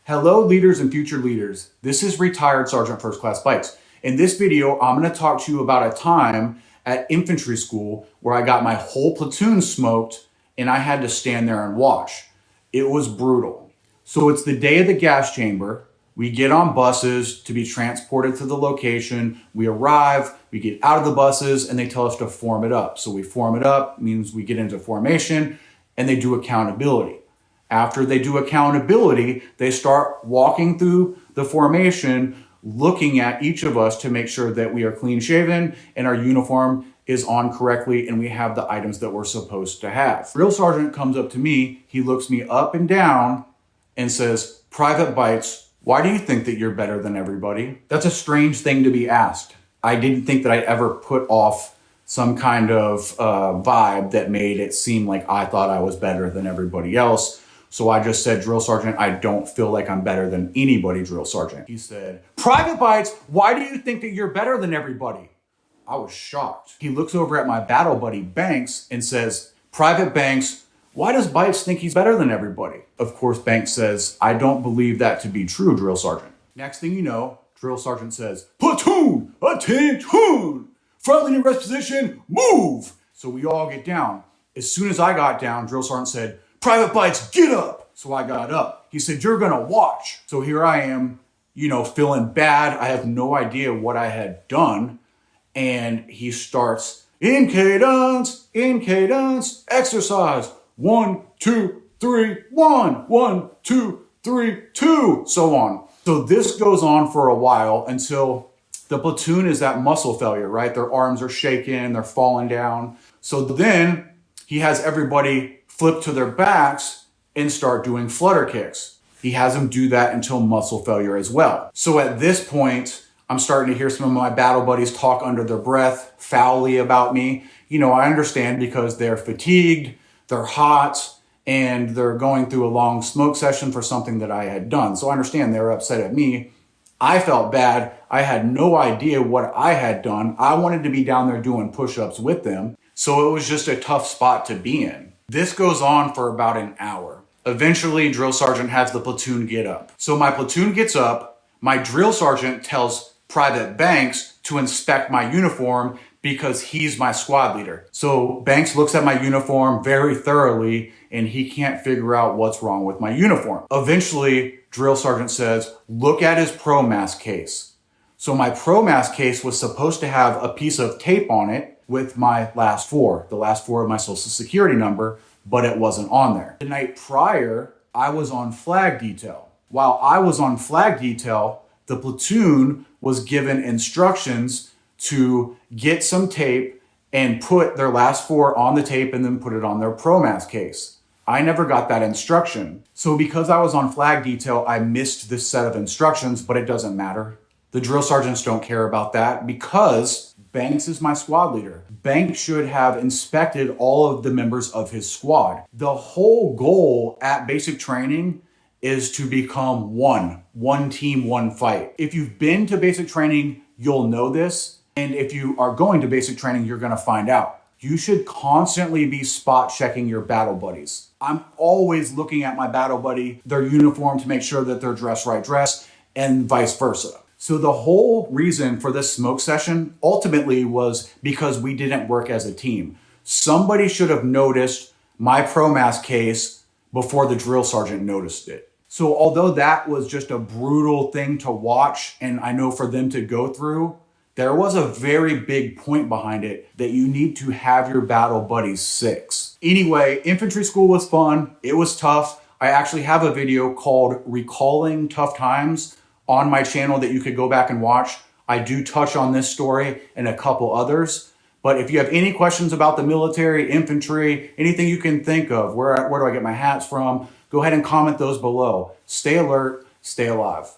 Hello leaders and future leaders. This is retired Sergeant First Class Bikes. In this video, I'm going to talk to you about a time at infantry school where I got my whole platoon smoked and I had to stand there and watch. It was brutal. So it's the day of the gas chamber. We get on buses to be transported to the location. We arrive, we get out of the buses, and they tell us to form it up. So we form it up, means we get into formation, and they do accountability. After they do accountability, they start walking through the formation, looking at each of us to make sure that we are clean shaven and our uniform is on correctly and we have the items that we're supposed to have. Drill sergeant comes up to me, he looks me up and down and says, "Private Bites, why do you think that you're better than everybody?" That's a strange thing to be asked. I didn't think that I'd ever put off some kind of vibe that made it seem like I thought I was better than everybody else. So I just said, "Drill sergeant, I don't feel like I'm better than anybody, drill sergeant." He said, "Private Bites, why do you think that you're better than everybody?" I was shocked. He looks over at my battle buddy Banks and says, "Private Banks, why does Bites think he's better than everybody?" Of course, Banks says, "I don't believe that to be true, drill sergeant." Next thing you know, drill sergeant says, "Platoon, attention! Friendly in rest position, move!" So we all get down. As soon as I got down, drill sergeant said, "Private Bites, get up!" So I got up. He said, "You're gonna watch." So here I am, feeling bad. I have no idea what I had done. And he starts, in cadence, exercise. 1, 2, 3, 1, 1, 2, 3, 2, so on. So this goes on for a while until the platoon is at muscle failure, right? Their arms are shaking, they're falling down. So then he has everybody flip to their backs and start doing flutter kicks. He has them do that until muscle failure as well. So at this point, I'm starting to hear some of my battle buddies talk under their breath foully about me. I understand because they're fatigued, they're hot, and they're going through a long smoke session for something that I had done. So I understand they're upset at me. I felt bad. I had no idea what I had done. I wanted to be down there doing push-ups with them. So it was just a tough spot to be in. This goes on for about an hour. Eventually, drill sergeant has the platoon get up. So my platoon gets up. My drill sergeant tells Private Banks to inspect my uniform because he's my squad leader. So Banks looks at my uniform very thoroughly and he can't figure out what's wrong with my uniform. Eventually, drill sergeant says, "Look at his pro mask case." So my pro mask case was supposed to have a piece of tape on it with my last four of my social security number, but it wasn't on there. The night prior, I was on flag detail. While I was on flag detail, the platoon was given instructions to get some tape and put their last four on the tape and then put it on their pro mask case. I never got that instruction. So because I was on flag detail, I missed this set of instructions, but it doesn't matter. The drill sergeants don't care about that because Banks is my squad leader. Banks should have inspected all of the members of his squad. The whole goal at basic training is to become one team, one fight. If you've been to basic training, you'll know this. And if you are going to basic training, you're gonna find out. You should constantly be spot checking your battle buddies. I'm always looking at my battle buddy, their uniform to make sure that they're dressed, and vice versa. So the whole reason for this smoke session ultimately was because we didn't work as a team. Somebody should have noticed my pro mask case before the drill sergeant noticed it. So although that was just a brutal thing to watch, and I know for them to go through, there was a very big point behind it that you need to have your battle buddies six. Anyway, infantry school was fun. It was tough. I actually have a video called Recalling Tough Times on my channel that you could go back and watch. I do touch on this story and a couple others. But if you have any questions about the military, infantry, anything you can think of, where do I get my hats from, go ahead and comment those below. Stay alert, stay alive.